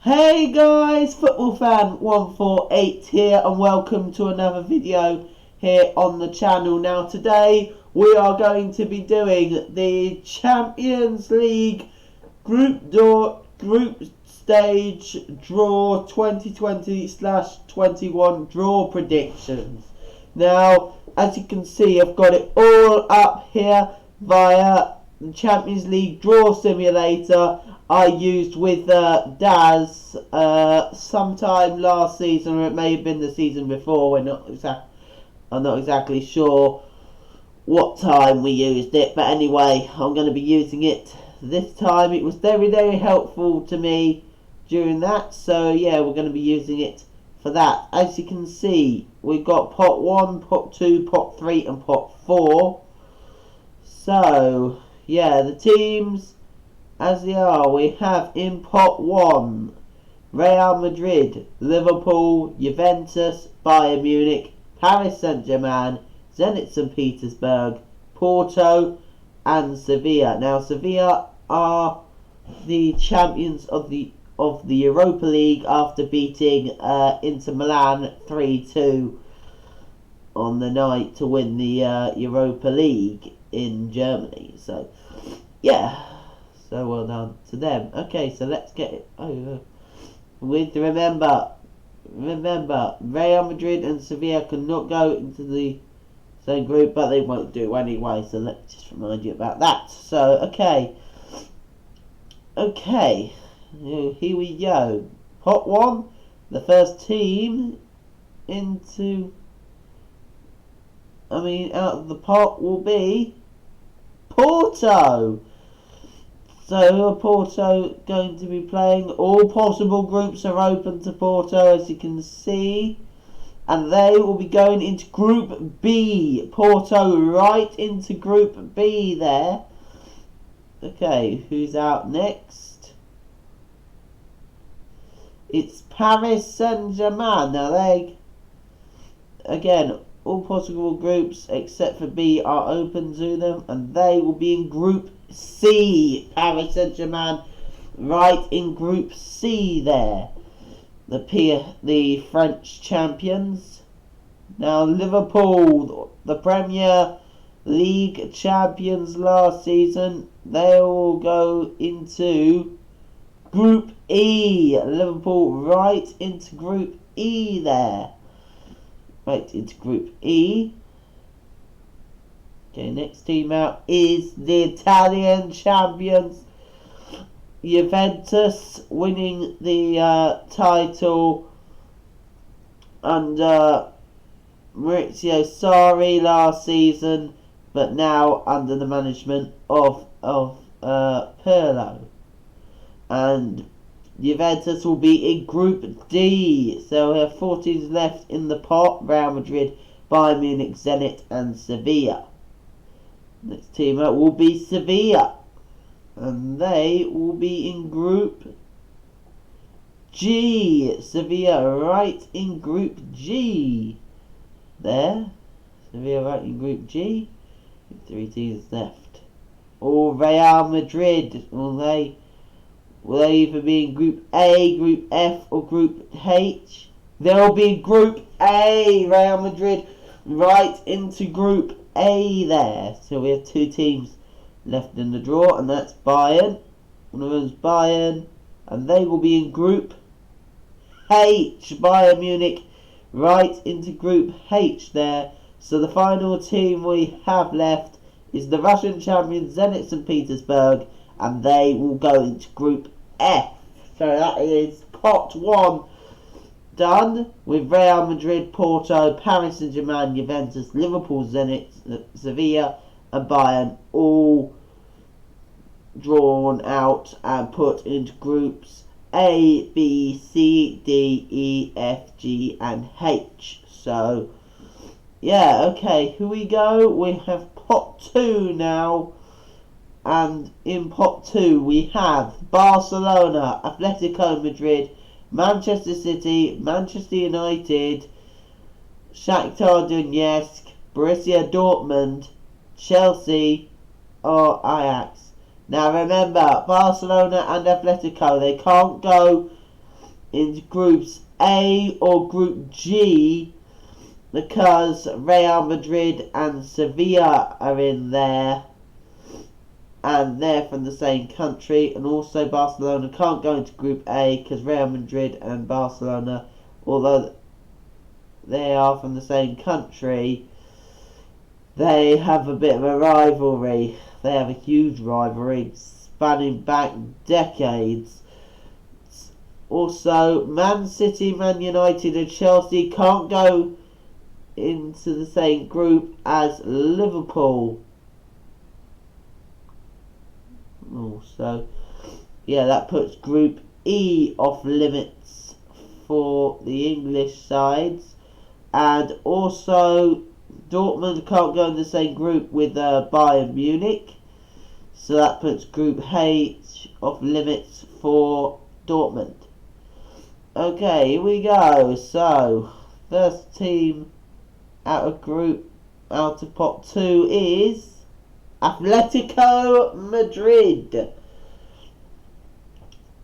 Hey guys, Football Fan 148 here, and welcome to another video here on the channel. Now today we are going to be doing the Champions League group stage draw 2020/21 draw predictions. Now, as you can see, I've got it all up here via the Champions League draw simulator I used with Daz sometime last season, or it may have been the season before. I'm not exactly sure what time we used it, but anyway, I'm going to be using it this time. It was very, very helpful to me during that, so yeah, we're going to be using it for that. As you can see, we've got pot 1, pot 2, pot 3 and pot 4. So yeah, the teams as they are, we have in pot 1 Real Madrid, Liverpool, Juventus, Bayern Munich, Paris Saint-Germain, Zenit St. Petersburg, Porto and Sevilla. Now Sevilla are the champions of the Europa League after beating Inter Milan 3-2 on the night to win the Europa League in Germany. So yeah, so well done to them. Okay, so let's get it over with. Remember, Real Madrid and Sevilla cannot go into the same group, but they won't do anyway, so let's just remind you about that. So, okay, here we go. Pot 1, the first team out of the pot will be Porto. So who are Porto going to be playing? All possible groups are open to Porto, as you can see. And they will be going into Group B. Porto right into Group B there. Okay, who's out next? It's Paris Saint-Germain. Now again, all possible groups except for B are open to them, and they will be in Group C. Paris Saint-Germain right in Group C there. The French champions. Now Liverpool, the Premier League champions last season, they will go into Group E. Liverpool right into Group E there. Right into Group E. Okay, next team out is the Italian champions, Juventus, winning the title under Maurizio Sarri last season, but now under the management of Pirlo. And Juventus will be in Group D, so we have 4 teams left in the pot: Real Madrid, Bayern Munich, Zenit and Sevilla. Next team up will be Sevilla, and they will be in Group G. Sevilla right in Group G there. Sevilla right in Group G. 3 teams left. Or Real Madrid, will they either be in Group A, Group F or Group H? They'll be in Group A. Real Madrid right into Group A there. So we have 2 teams left in the draw, and that's Bayern. One of them's Bayern, and they will be in Group H. Bayern Munich right into Group H there. So the final team we have left is the Russian champion Zenit St. Petersburg, and they will go into Group F. So that is pot 1 done, with Real Madrid, Porto, Paris Saint-Germain, Juventus, Liverpool, Zenit, Sevilla and Bayern all drawn out and put into groups A, B, C, D, E, F, G and H. So yeah, okay, here we go. We have pot 2 now, and in pot 2 we have Barcelona, Atletico Madrid, Manchester City, Manchester United, Shakhtar Donetsk, Borussia Dortmund, Chelsea or Ajax. Now remember, Barcelona and Atletico, they can't go into groups A or group G, because Real Madrid and Sevilla are in there, and they're from the same country. And also Barcelona can't go into group A because Real Madrid and Barcelona, although they are from the same country, they have a bit of a rivalry. They have a huge rivalry spanning back decades. Also, Man City, Man United and Chelsea can't go into the same group as Liverpool. Also, yeah, that puts Group E off limits for the English sides. And also, Dortmund can't go in the same group with Bayern Munich. So that puts Group H off limits for Dortmund. Okay, here we go. So, first team out of pot 2 is Atletico Madrid.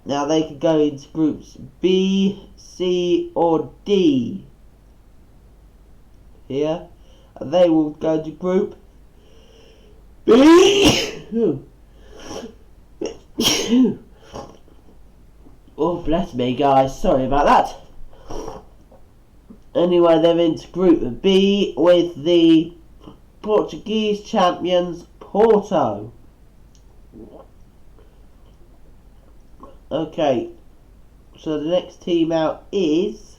Now they could go into groups B, C or D. Here. And they will go to group B. Oh, bless me, guys. Sorry about that. Anyway, they're into group B with the Portuguese champions Porto. Okay, so the next team out is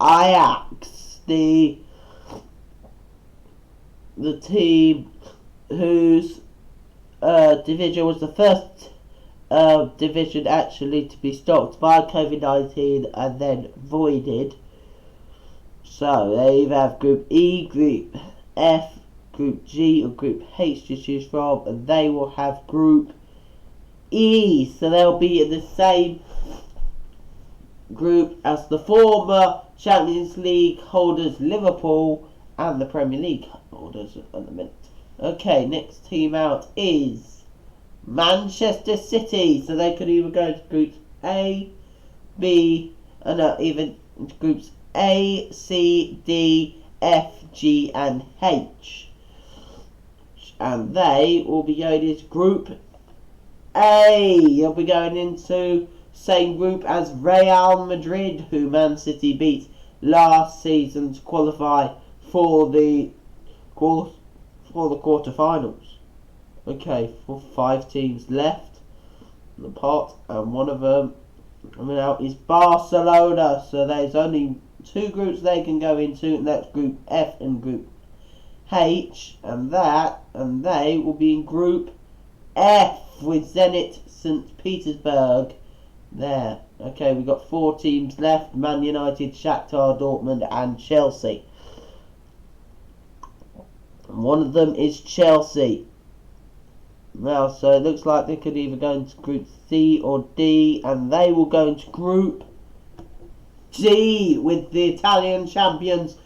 Ajax, the team whose division was the first division actually to be stopped by COVID-19 and then voided. So they either have Group E, Group F, Group G or Group H to choose from, and they will have Group E. So they'll be in the same group as the former Champions League holders Liverpool and the Premier League holders at the minute. Okay, next team out is Manchester City. So they could either go to groups A, B, even into groups A, C, D, F, G and H. And they will be going into group A. They'll be going into same group as Real Madrid, who Man City beat last season to qualify for the quarterfinals. Okay, 5 teams left in the pot, and one of them coming out is Barcelona. So there's only 2 groups they can go into, and that's Group F and Group H, and they will be in Group F with Zenit St. Petersburg there. Okay, we've got 4 teams left: Man United, Shakhtar, Dortmund and Chelsea. And one of them is Chelsea. Now, so it looks like they could either go into Group C or D, and they will go into Group G with the Italian champions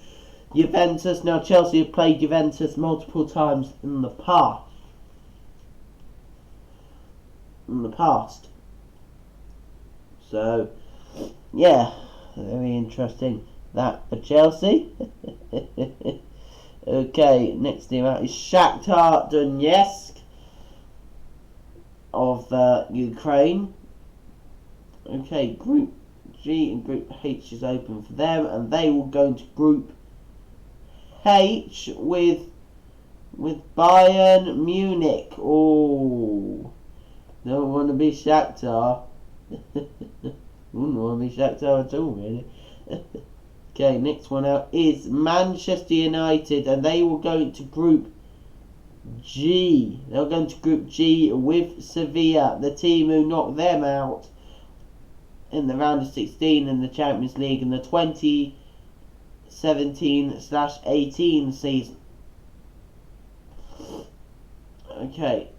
Juventus. Now, Chelsea have played Juventus multiple times in the past. So, yeah, very interesting that for Chelsea. Okay, next team out is Shakhtar Donetsk of Ukraine. Okay, Group G and Group H is open for them, and they will go into Group H with Bayern Munich. Oh, don't want to be Shakhtar. Wouldn't want to be Shakhtar at all, really. Okay, next one out is Manchester United, and they will go into Group G. They'll go into Group G with Sevilla, the team who knocked them out in the round of 16 in the Champions League in the 2017/18 season. Okay,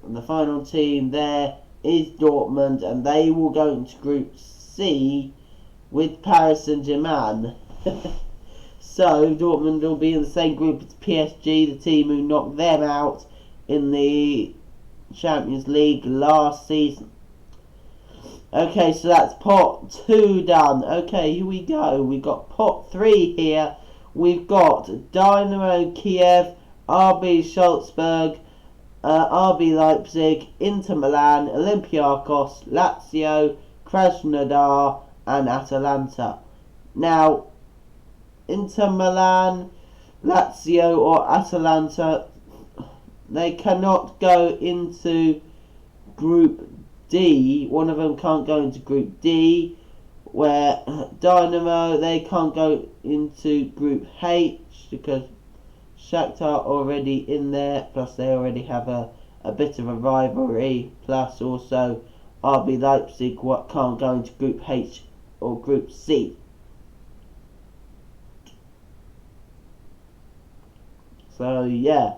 and the final team there is Dortmund, and they will go into Group C with Paris Saint-Germain. So Dortmund will be in the same group as PSG, the team who knocked them out in the Champions League last season. Okay, so that's pot 2 done. Okay, here we go. We've got pot 3 here. We've got Dynamo Kiev, RB Salzburg, RB Leipzig, Inter Milan, Olympiacos, Lazio, Krasnodar, and Atalanta. Now, Inter Milan, Lazio, or Atalanta, they cannot go into Group D. One of them can't go into Group D, where Dynamo, they can't go into Group H because Shakhtar already in there, plus they already have a bit of a rivalry, plus also RB Leipzig can't go into Group H or Group C. So yeah.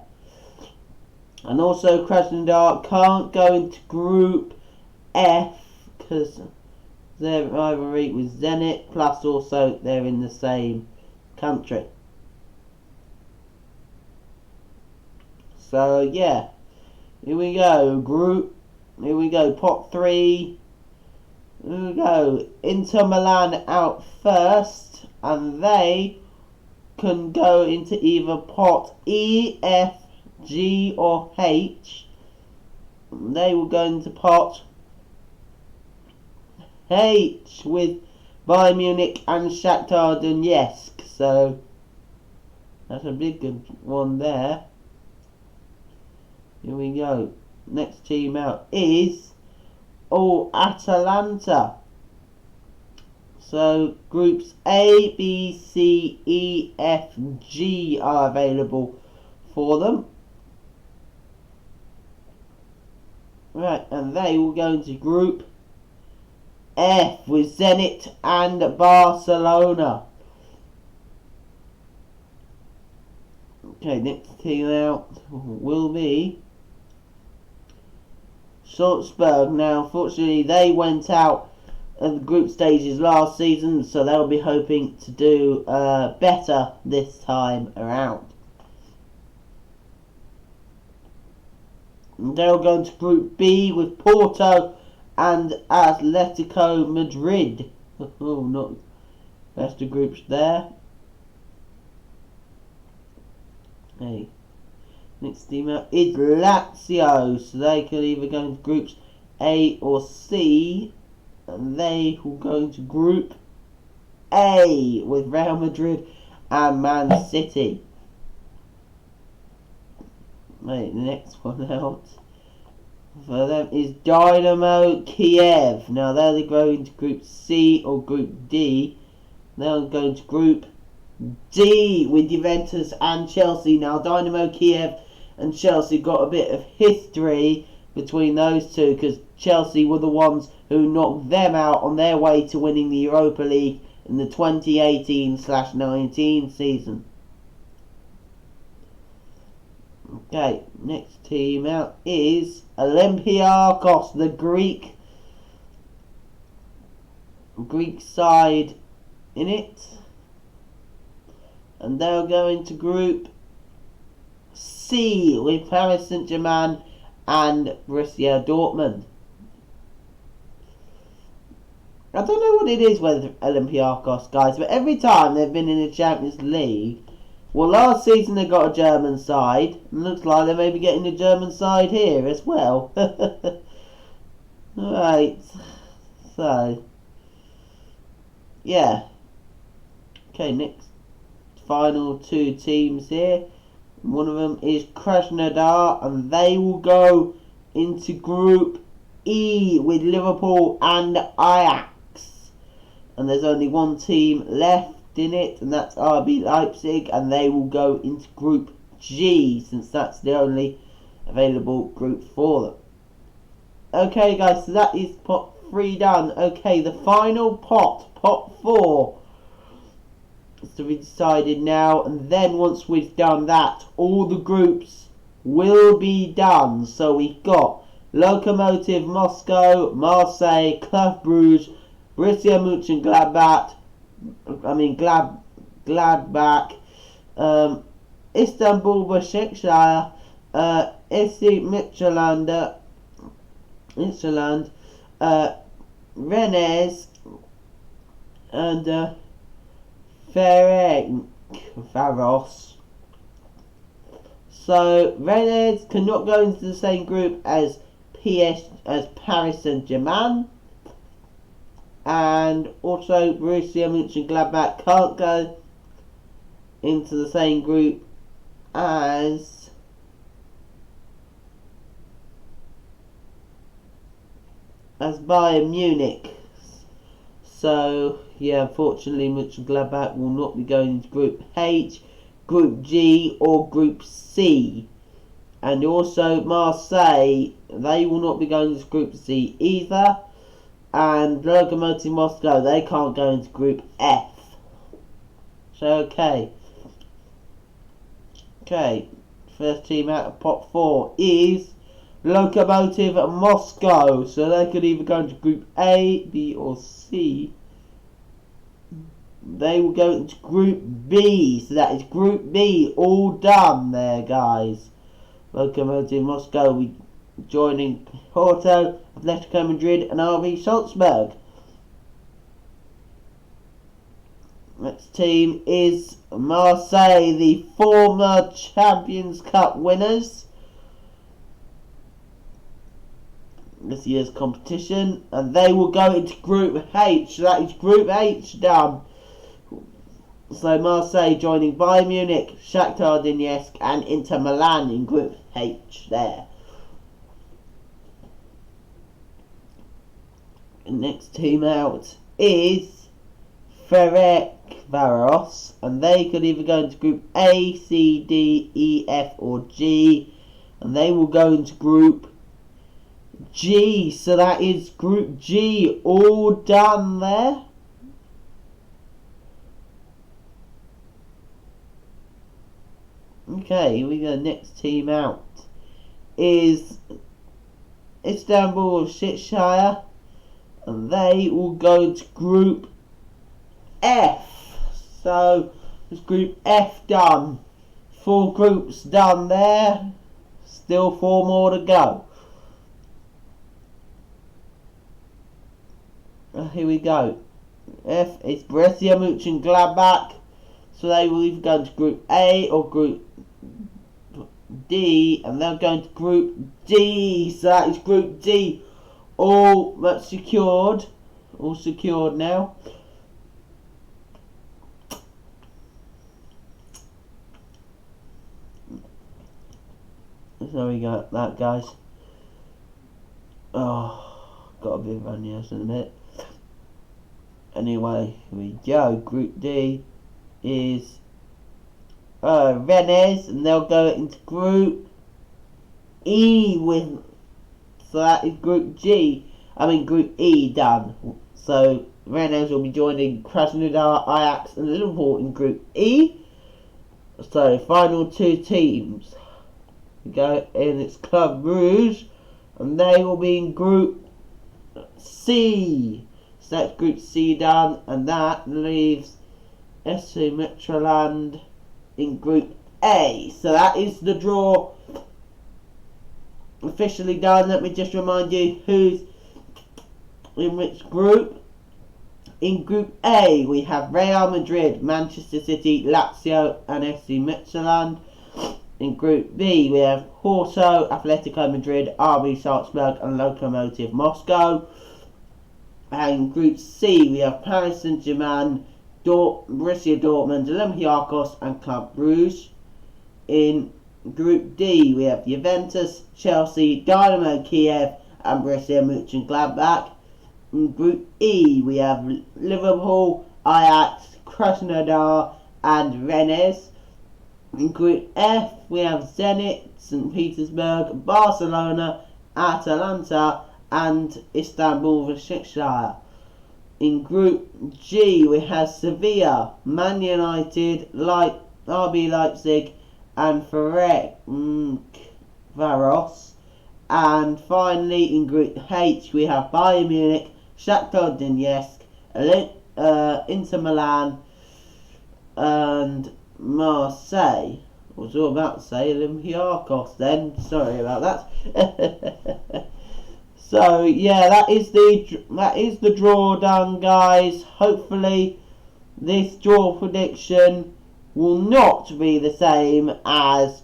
And also Krasnodar can't go into Group F because their rivalry with Zenit, plus also they're in the same country. So yeah, here we go, here we go, pot 3, here we go, Inter Milan out first, and they can go into either pot E, F, G or H. They will go into pot H with Bayern Munich and Shakhtar Donetsk, so that's a big good one there. Here we go. Next team out is Atalanta. So groups A, B, C, E, F, G are available for them. Right, and they will go into Group F with Zenit and Barcelona. Okay, next team out will be Salzburg. Now, unfortunately, they went out at the group stages last season, so they'll be hoping to do better this time around. They'll go into Group B with Porto and Atletico Madrid. Oh, not best of groups there. Okay. Next team out is Lazio, so they can either go into groups A or C, and they will go into Group A with Real Madrid and Man City. Right, the next one out for them is Dynamo Kiev. Now they'll go into Group C or Group D. They'll go into Group D with Juventus and Chelsea. Now Dynamo Kiev and Chelsea got a bit of history between those two, because Chelsea were the ones who knocked them out on their way to winning the Europa League in the 2018/19 season. Okay, next team out is Olympiacos, the Greek side in it. And they'll go into Group C with Paris Saint-Germain and Borussia Dortmund. I don't know what it is with Olympiacos, guys, but every time they've been in the Champions League, well, last season they got a German side, and looks like they may be getting a German side here as well. Right, so, yeah. Okay, next, final two teams here. One of them is Krasnodar, and they will go into Group E with Liverpool and Ajax. And there's only one team left in it, and that's RB Leipzig, and they will go into Group G, since that's the only available group for them. Okay guys, so that is pot 3 done. Okay, the final pot 4, is to be decided now, and then once we've done that, all the groups will be done. So we've got Lokomotiv Moscow, Marseille, Club Brugge, Borussia Mönchengladbach, Gladbach, Istanbul Başakşehir, FC Midtjylland, Rennes and Ferencvaros. So Rennes cannot go into the same group as Paris Saint-Germain, and also Borussia Mönchengladbach can't go into the same group as Bayern Munich. So yeah, unfortunately Mönchengladbach will not be going into Group H, Group G or Group C. And also Marseille, they will not be going into Group C either. And Lokomotiv Moscow, they can't go into Group F. So okay, first team out of pot 4 is Lokomotiv Moscow. So they could either go into Group A, B or C. They will go into Group B. So that is Group B all done there, guys. Lokomotiv Moscow will be joining Porto, Atletico Madrid and RB Salzburg. Next team is Marseille, the former Champions Cup winners this year's competition, and they will go into Group H. So that is Group H done. So Marseille joining Bayern Munich, Shakhtar Donetsk and Inter Milan in Group H there. The next team out is Ferencvaros, and they could either go into Group A, C, D, E, F or G, and they will go into Group G. So that is Group G all done there. Okay, here we go. Next team out is Istanbul Shire, and they will go to Group F. So there's Group F done. 4 groups done there. Still 4 more to go. Here we go. F is Borussia Mönchengladbach. So they will either go into Group A or Group D, and they'll go into Group D. So that is Group D all but secured. All secured now. So we got that, guys. Oh, got a bit of runny nose in a minute. Anyway, here we go. Group D is Rennes, and they'll go into Group E with. So that is Group Group E done. So Rennes will be joining Krasnodar, Ajax and Liverpool in Group E. So final 2 teams go in. It's Club Rouge, and they will be in Group C. So that's Group C done, and that leaves SC Midtjylland in Group A. So that is the draw officially done. Let me just remind you who's in which group. In Group A we have Real Madrid, Manchester City, Lazio and SC Midtjylland. In Group B we have Porto, Atletico Madrid, RB Salzburg and Lokomotiv Moscow. And in Group C we have Paris Saint-Germain, Borussia Dortmund, Olympiacos and Club Rouge. In Group D we have Juventus, Chelsea, Dynamo Kiev and Borussia Mönchengladbach. In Group E we have Liverpool, Ajax, Krasnodar and Rennes. In Group F we have Zenit, St. Petersburg, Barcelona, Atalanta and Istanbul Besiktas. In Group G we have Sevilla, Man United, RB Leipzig and Ferencvaros. And finally in Group H we have Bayern Munich, Shakhtar Donetsk, Inter Milan and Marseille. I was all about to say Olympiacos then, sorry about that. So yeah, that is the draw done, guys. Hopefully this draw prediction will not be the same as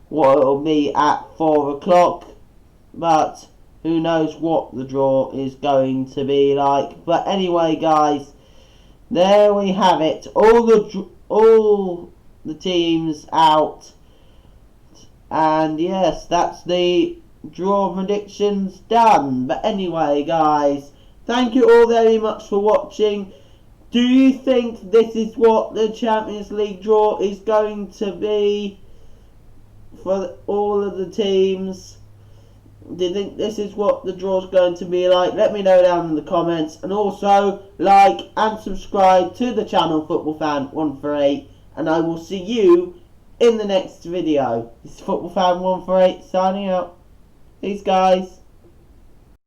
what it will be at 4 o'clock, but who knows what the draw is going to be like. But anyway, guys, there we have it. All the teams out, and yes, that's the draw predictions done. But anyway, guys, thank you all very much for watching. Do you think this is what the Champions League draw is going to be for all of the teams? Do you think this is what the draw is going to be like? Let me know down in the comments. And also, like and subscribe to the channel Football Fan 148. And I will see you in the next video. This is Football Fan 148 signing out. Peace, guys.